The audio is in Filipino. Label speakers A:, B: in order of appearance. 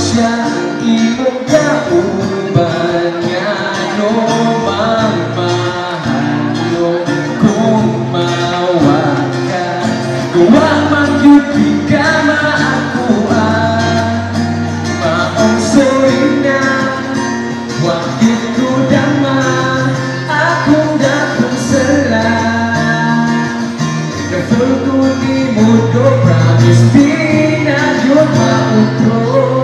A: siya imong kauban nga no magmahalo kung mawag ka gawa magyupi ka maakuan maong sorry na wakit ko dama akong dakong sala na full ko ni mo do promise di na yun mautro